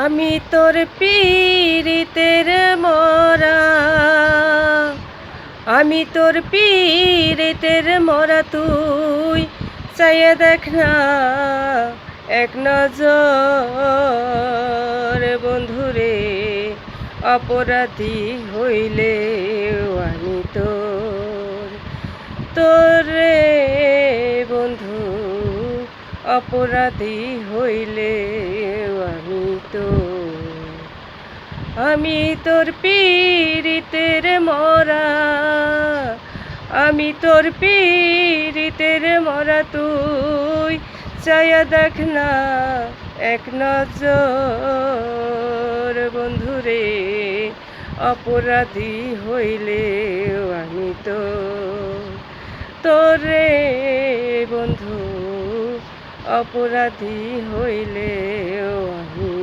আমি তোর পীড়িতের মরা, আমি তোর পীড়িতের মরা, তুই চাইয়া দেখ না এক নজর। বন্ধুরে অপরাধী হইলে আমি তোরে বন্ধু, অপরাধী হইলে আমি তোর পীড়িতের মরা, আমি তোর পীড়িতের মরা, তুই চাইয়া দেখ না এক নজর। বন্ধুরে অপরাধী হইলে আমি তোরে বন্ধু, অপরাধী হইলে আমি